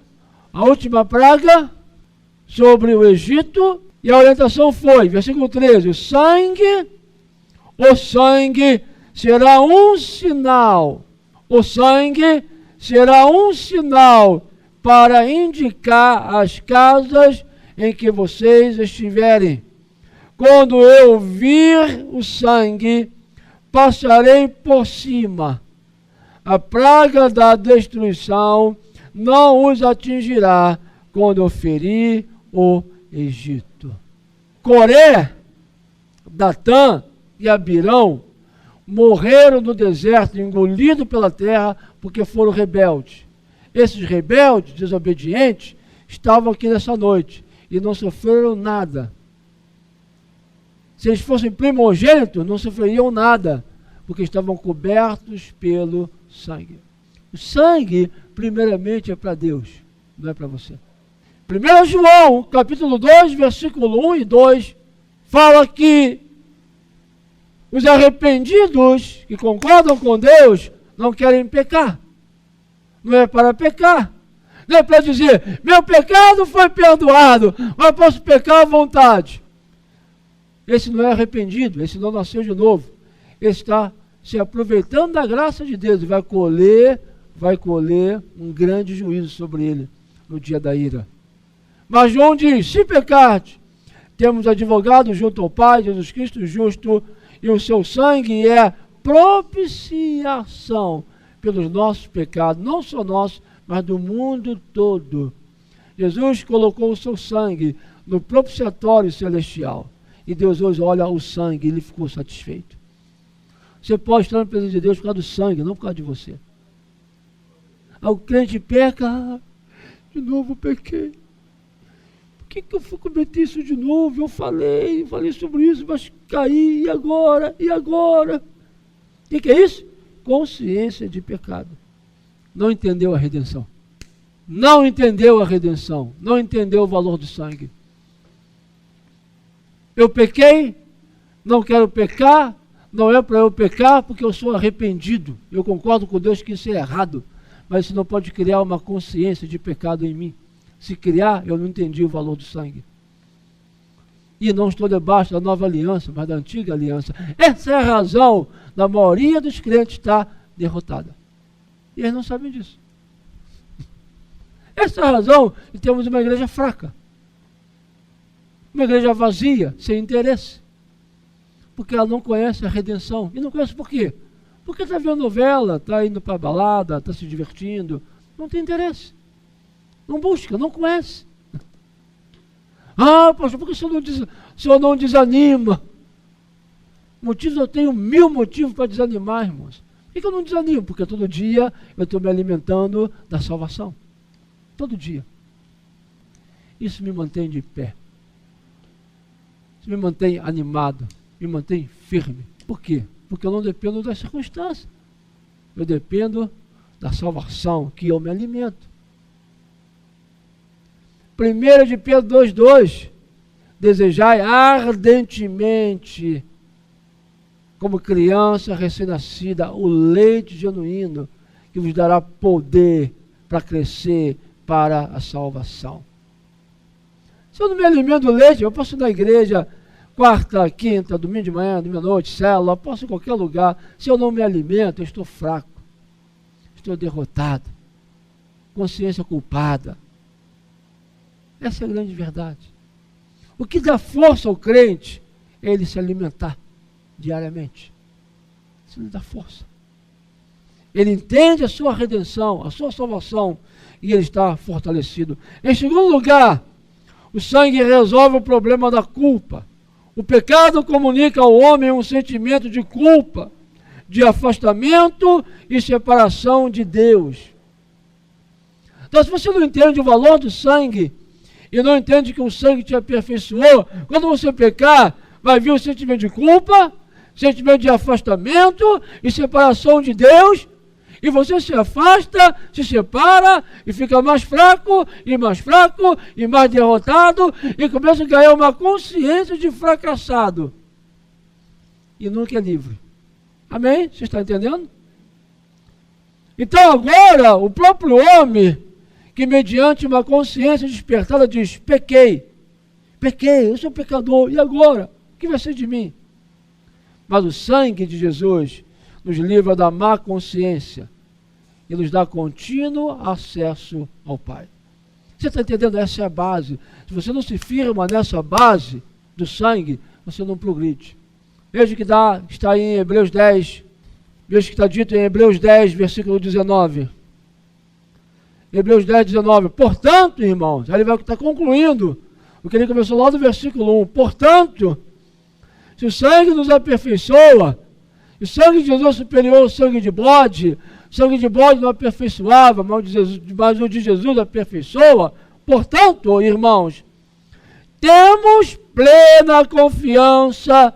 A última praga sobre o Egito, e a orientação foi, versículo 13, o sangue será um sinal, o sangue será um sinal para indicar as casas em que vocês estiverem. Quando eu vir o sangue, passarei por cima. A praga da destruição não os atingirá quando eu ferir o Egito. Coré, Datã e Abirão morreram no deserto, engolidos pela terra, porque foram rebeldes. Esses rebeldes, desobedientes, estavam aqui nessa noite e não sofreram nada. Se eles fossem primogênitos, não sofreriam nada, porque estavam cobertos pelo sangue. O sangue, primeiramente, é para Deus, não é para você. 1 João, capítulo 2, versículo 1 e 2, fala que os arrependidos que concordam com Deus não querem pecar. Não é para pecar. Não é para dizer, meu pecado foi perdoado, mas posso pecar à vontade. Esse não é arrependido, esse não nasceu de novo. Esse está se aproveitando da graça de Deus e vai colher um grande juízo sobre ele no dia da ira. Mas João diz, se pecardes, temos advogado junto ao Pai, Jesus Cristo justo, e o seu sangue é propiciação pelos nossos pecados, não só nossos, mas do mundo todo. Jesus colocou o seu sangue no propiciatório celestial. E Deus hoje olha o sangue e ele ficou satisfeito. Você pode estar na presença de Deus por causa do sangue, não por causa de você. O crente peca, de novo pequei. Por que eu fui cometer isso de novo? Eu falei sobre isso, mas caí, e agora? O que é isso? Consciência de pecado. Não entendeu a redenção. Não entendeu a redenção. Não entendeu o valor do sangue. Eu pequei, não quero pecar, não é para eu pecar porque eu sou arrependido. Eu concordo com Deus que isso é errado, mas isso não pode criar uma consciência de pecado em mim. Se criar, eu não entendi o valor do sangue. E não estou debaixo da nova aliança, mas da antiga aliança. Essa é a razão da maioria dos crentes estar derrotada. E eles não sabem disso. Essa é a razão de termos uma igreja fraca. Uma igreja vazia, sem interesse. Porque ela não conhece a redenção. E não conhece por quê? Porque está vendo novela, está indo para a balada, está se divertindo. Não tem interesse. Não busca, não conhece. Ah, pastor, por que o senhor não desanima? Motivos, eu tenho 1000 motivos para desanimar, irmãos. Por que eu não desanimo? Porque todo dia eu estou me alimentando da salvação. Todo dia. Isso me mantém de pé. Isso me mantém animado. Me mantém firme. Por quê? Porque eu não dependo das circunstâncias. Eu dependo da salvação que eu me alimento. 1 de Pedro 2,2: desejai ardentemente, como criança recém-nascida, o leite genuíno, que vos dará poder para crescer para a salvação. Se eu não me alimento do leite, eu posso ir na igreja quarta, quinta, domingo de manhã, domingo à noite, célula, posso ir em qualquer lugar. Se eu não me alimento, eu estou fraco, estou derrotado, consciência culpada. Essa é a grande verdade. O que dá força ao crente é ele se alimentar diariamente. Isso lhe dá força. Ele entende a sua redenção, a sua salvação, e ele está fortalecido. Em segundo lugar, o sangue resolve o problema da culpa. O pecado comunica ao homem um sentimento de culpa, de afastamento e separação de Deus. Então, se você não entende o valor do sangue, e não entende que o sangue te aperfeiçoou, quando você pecar, vai vir o sentimento de culpa, sentimento de afastamento e separação de Deus, e você se afasta, se separa, e fica mais fraco, e mais derrotado, e começa a ganhar uma consciência de fracassado. E nunca é livre. Amém? Você está entendendo? Então agora, o próprio homem, que mediante uma consciência despertada diz, pequei, eu sou pecador, e agora? O que vai ser de mim? Mas o sangue de Jesus nos livra da má consciência e nos dá contínuo acesso ao Pai. Você está entendendo? Essa é a base. Se você não se firma nessa base do sangue, você não progride. Veja que está em Hebreus 10, veja que está dito em Hebreus 10, versículo 19. Hebreus 10, 19. Portanto, irmãos, ele vai estar concluindo o que ele começou lá do versículo 1. Portanto, se o sangue nos aperfeiçoa, o sangue de Jesus é superior ao sangue de bode, o sangue de bode não aperfeiçoava, mas o de Jesus aperfeiçoa. Portanto, irmãos, temos plena confiança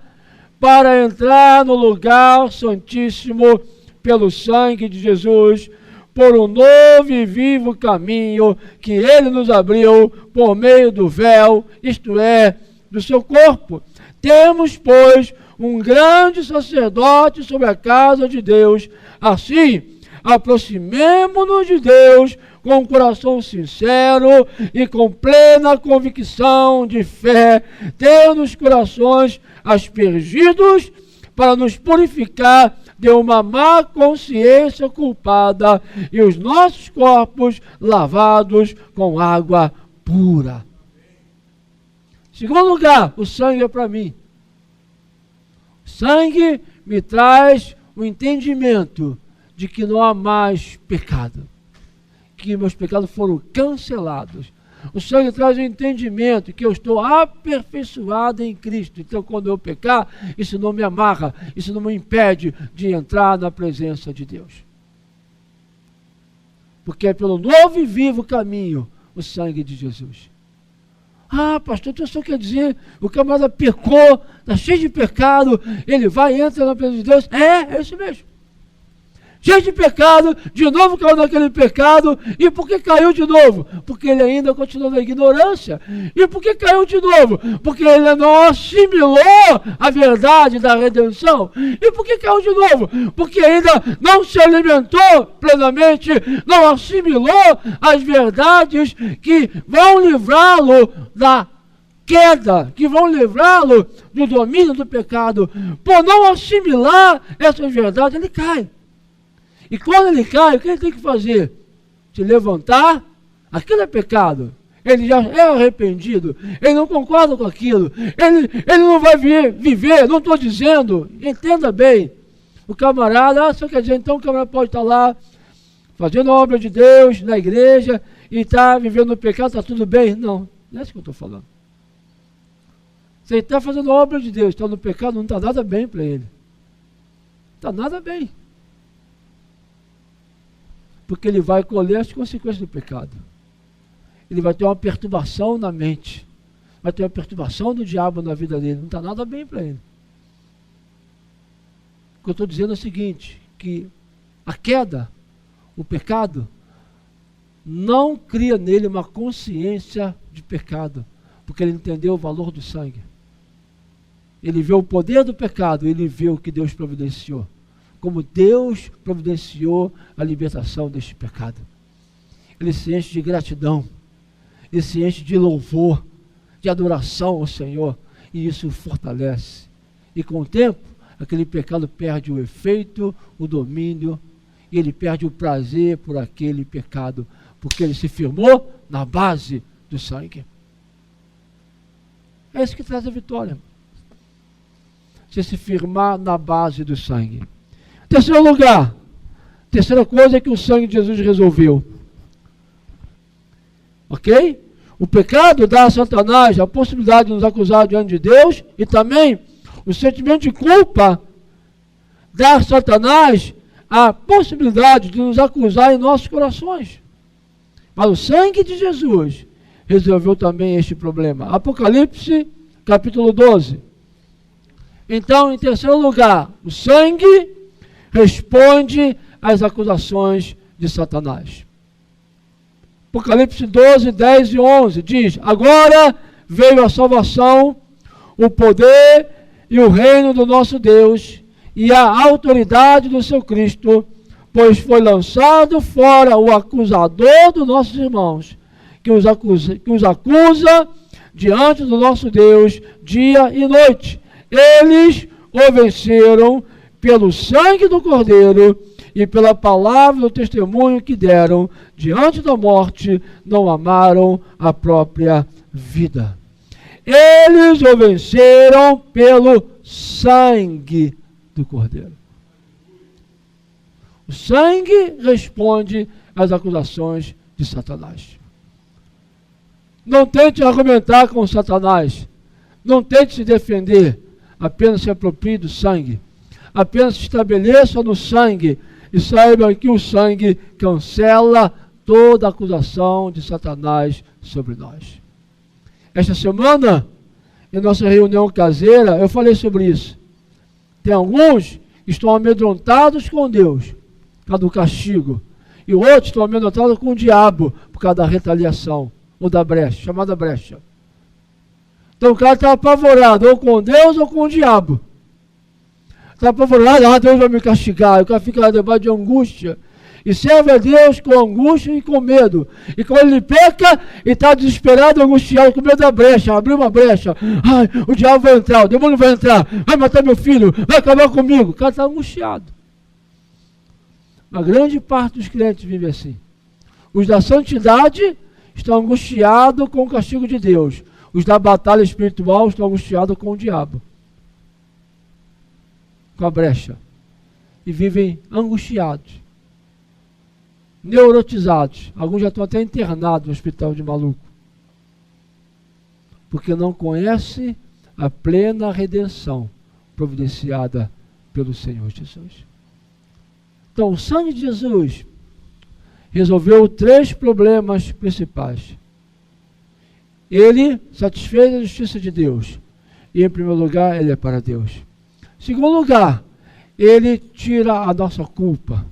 para entrar no lugar santíssimo pelo sangue de Jesus, por um novo e vivo caminho que ele nos abriu por meio do véu, isto é, do seu corpo. Temos, pois, um grande sacerdote sobre a casa de Deus. Assim, aproximemo-nos de Deus com um coração sincero e com plena convicção de fé, tendo os corações aspergidos para nos purificar de uma má consciência culpada e os nossos corpos lavados com água pura. Segundo lugar, o sangue é para mim. O sangue me traz o entendimento de que não há mais pecado, que meus pecados foram cancelados. O sangue traz o entendimento que eu estou aperfeiçoado em Cristo. Então, quando eu pecar, isso não me amarra, isso não me impede de entrar na presença de Deus. Porque é pelo novo e vivo caminho o sangue de Jesus. Ah, pastor, então só quer dizer, o camarada pecou, está cheio de pecado, ele vai e entra na presença de Deus. É isso mesmo. Cheio de pecado, de novo caiu naquele pecado. E por que caiu de novo? Porque ele ainda continua na ignorância. E por que caiu de novo? Porque ele não assimilou a verdade da redenção. E por que caiu de novo? Porque ainda não se alimentou plenamente, não assimilou as verdades que vão livrá-lo da queda, que vão livrá-lo do domínio do pecado. Por não assimilar essas verdades, ele cai. E quando ele cai, o que ele tem que fazer? Se levantar, aquilo é pecado. Ele já é arrependido, ele não concorda com aquilo, ele não vai viver, não estou dizendo, entenda bem. O camarada, só quer dizer, então o camarada pode estar lá, fazendo a obra de Deus na igreja, e está vivendo no pecado, está tudo bem. Não, não é isso que eu estou falando. Se ele está fazendo a obra de Deus, está no pecado, não está nada bem para ele. Está nada bem. Porque ele vai colher as consequências do pecado. Ele vai ter uma perturbação na mente. Vai ter uma perturbação do diabo na vida dele. Não está nada bem para ele. O que eu estou dizendo é o seguinte, que a queda, o pecado, não cria nele uma consciência de pecado. Porque ele entendeu o valor do sangue. Ele vê o poder do pecado, ele vê o que Deus providenciou. Como Deus providenciou a libertação deste pecado. Ele se enche de gratidão, ele se enche de louvor, de adoração ao Senhor, e isso o fortalece. E com o tempo, aquele pecado perde o efeito, o domínio, e ele perde o prazer por aquele pecado, porque ele se firmou na base do sangue. É isso que traz a vitória. Você se firmar na base do sangue. Terceiro lugar, terceira coisa é que o sangue de Jesus resolveu. Ok? O pecado dá a Satanás a possibilidade de nos acusar diante de Deus, e também o sentimento de culpa dá a Satanás a possibilidade de nos acusar em nossos corações. Mas o sangue de Jesus resolveu também este problema. Apocalipse, capítulo 12. Então, em terceiro lugar, o sangue responde às acusações de Satanás. Apocalipse 12, 10 e 11 diz: agora veio a salvação, o poder e o reino do nosso Deus e a autoridade do seu Cristo, pois foi lançado fora o acusador dos nossos irmãos, que os acusa diante do nosso Deus dia e noite. Eles o venceram pelo sangue do Cordeiro e pela palavra do testemunho que deram, diante da morte, não amaram a própria vida. Eles o venceram pelo sangue do Cordeiro. O sangue responde às acusações de Satanás. Não tente argumentar com Satanás. Não tente se defender. Apenas se aproprie do sangue. Apenas se estabeleça no sangue e saiba que o sangue cancela toda acusação de Satanás sobre nós. Esta semana, em nossa reunião caseira, eu falei sobre isso. Tem alguns que estão amedrontados com Deus, por causa do castigo. E outros estão amedrontados com o diabo, por causa da retaliação, ou da brecha, chamada brecha. Então o cara está apavorado, ou com Deus ou com o diabo. Está apavorado, Deus vai me castigar. O cara fica lá debaixo de angústia. E serve a Deus com angústia e com medo. E quando ele peca, ele está desesperado, angustiado, com medo da brecha. Abriu uma brecha. Ai, o diabo vai entrar, o demônio vai entrar, vai matar meu filho, vai acabar comigo. O cara está angustiado. A grande parte dos crentes vive assim. Os da santidade estão angustiados com o castigo de Deus. Os da batalha espiritual estão angustiados com o diabo, com a brecha. E vivem angustiados, neurotizados. Alguns já estão até internados no hospital de maluco, porque não conhecem a plena redenção providenciada pelo Senhor Jesus. Então, o sangue de Jesus resolveu 3 problemas principais. Ele satisfez a justiça de Deus. E, em primeiro lugar, ele é para Deus. Em segundo lugar, ele tira a nossa culpa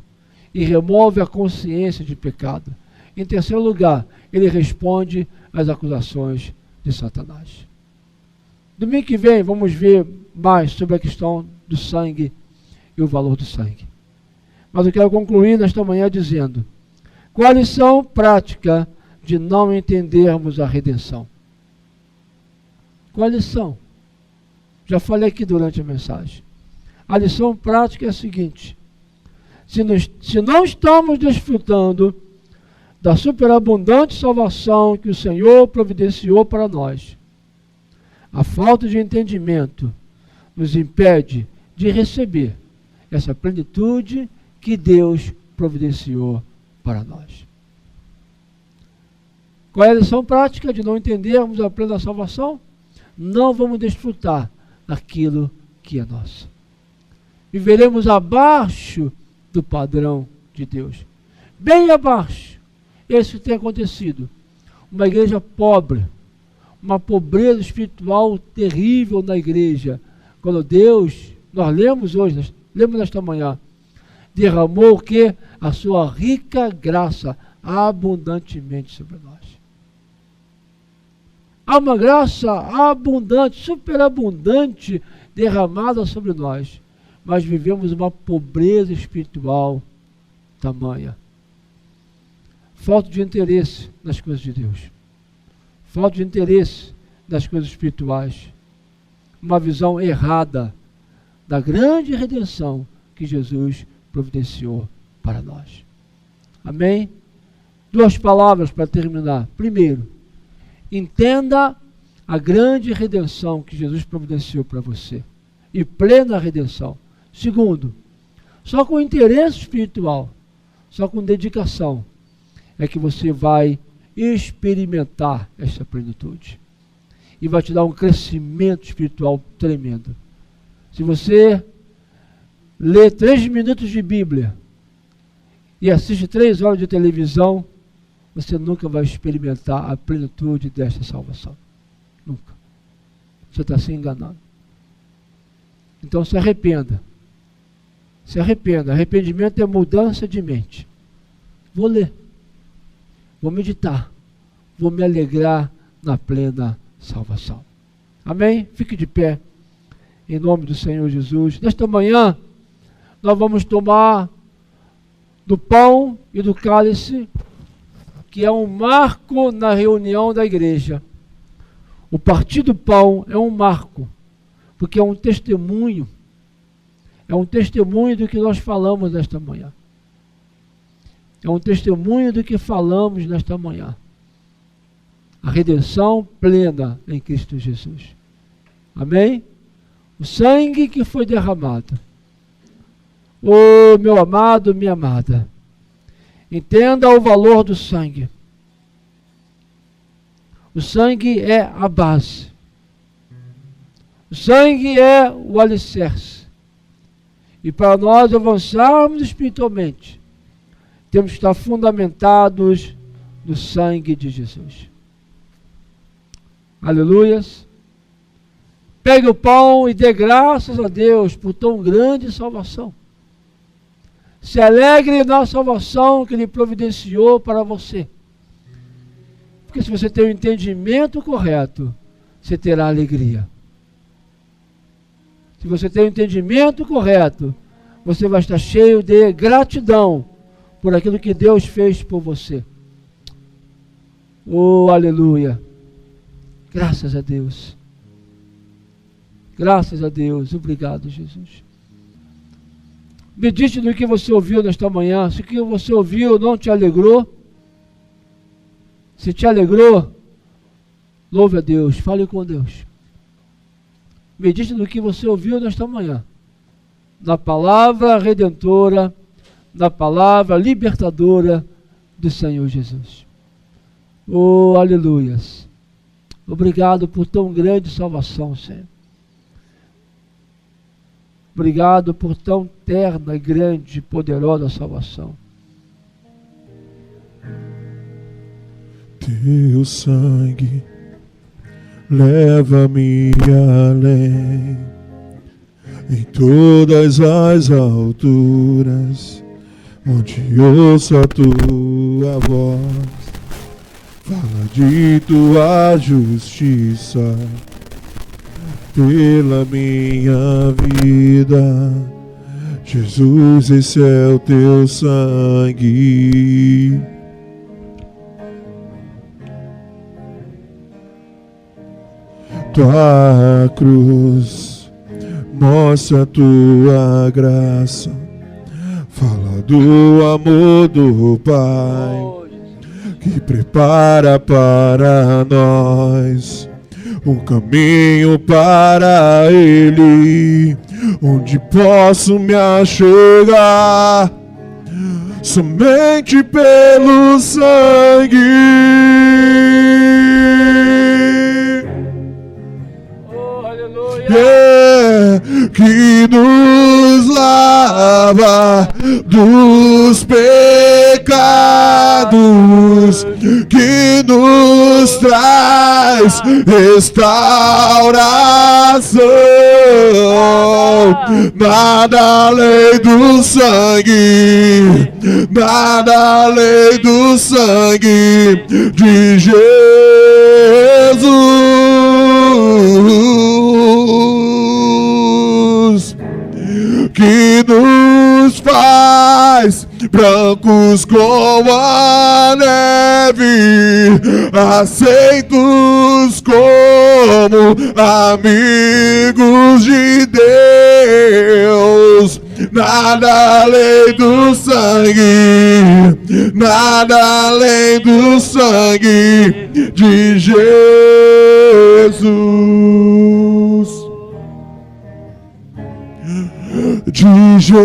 e remove a consciência de pecado. Em terceiro lugar, ele responde às acusações de Satanás. Domingo que vem, vamos ver mais sobre a questão do sangue e o valor do sangue. Mas eu quero concluir nesta manhã dizendo: qual a lição prática de não entendermos a redenção? Qual a lição? Já falei aqui durante a mensagem. A lição prática é a seguinte: se não estamos desfrutando da superabundante salvação que o Senhor providenciou para nós, a falta de entendimento nos impede de receber essa plenitude que Deus providenciou para nós. Qual é a lição prática de não entendermos a plena salvação? Não vamos desfrutar daquilo que é nosso. Viveremos abaixo do padrão de Deus. Bem abaixo. Isso tem acontecido. Uma igreja pobre, uma pobreza espiritual terrível na igreja. Quando Deus, nós lemos hoje, lemos nesta manhã, derramou o quê? A sua rica graça abundantemente sobre nós. Há uma graça abundante, superabundante, derramada sobre nós. Mas vivemos uma pobreza espiritual tamanha. Falta de interesse nas coisas de Deus. Falta de interesse nas coisas espirituais. Uma visão errada da grande redenção que Jesus providenciou para nós. Amém? 2 palavras para terminar. Primeiro, entenda a grande redenção que Jesus providenciou para você. E plena redenção. Segundo, só com interesse espiritual, só com dedicação, é que você vai experimentar essa plenitude. E vai te dar um crescimento espiritual tremendo. Se você lê 3 minutos de Bíblia e assiste 3 horas de televisão, você nunca vai experimentar a plenitude desta salvação. Nunca. Você está se enganando. Então se arrependa. Se arrependa. Arrependimento é mudança de mente. Vou ler. Vou meditar. Vou me alegrar na plena salvação. Amém? Fique de pé. Em nome do Senhor Jesus. Nesta manhã, nós vamos tomar do pão e do cálice, que é um marco na reunião da igreja. O partir do pão é um marco, porque é um testemunho. É um testemunho do que nós falamos nesta manhã. É um testemunho do que falamos nesta manhã. A redenção plena em Cristo Jesus. Amém? O sangue que foi derramado. Oh, meu amado, minha amada. Entenda o valor do sangue. O sangue é a base. O sangue é o alicerce. E para nós avançarmos espiritualmente, temos que estar fundamentados no sangue de Jesus. Aleluias. Pegue o pão e dê graças a Deus por tão grande salvação. Se alegre na salvação que Ele providenciou para você. Porque se você tem o entendimento correto, você terá alegria. Se você tem o entendimento correto, você vai estar cheio de gratidão por aquilo que Deus fez por você. Oh, aleluia. Graças a Deus. Graças a Deus. Obrigado, Jesus. Medite no que você ouviu nesta manhã. Se o que você ouviu não te alegrou, se te alegrou, louve a Deus, fale com Deus. Medite no que você ouviu nesta manhã. Na palavra redentora, na palavra libertadora do Senhor Jesus. Oh, aleluias. Obrigado por tão grande salvação, Senhor. Obrigado por tão terna, grande e poderosa salvação. Teu sangue leva-me além, em todas as alturas, onde ouço a tua voz, fala de tua justiça, pela minha vida. Jesus, esse é o teu sangue. Tua cruz mostra a tua graça, fala do amor do Pai, que prepara para nós um caminho para Ele, onde posso me achegar somente pelo sangue. Que nos lava dos pecados, que nos traz restauração. Nada além do sangue, nada além do sangue de Jesus, que nos faz brancos como a neve, aceitos como amigos de Deus. Nada além do sangue, nada além do sangue de Jesus. De Jesus.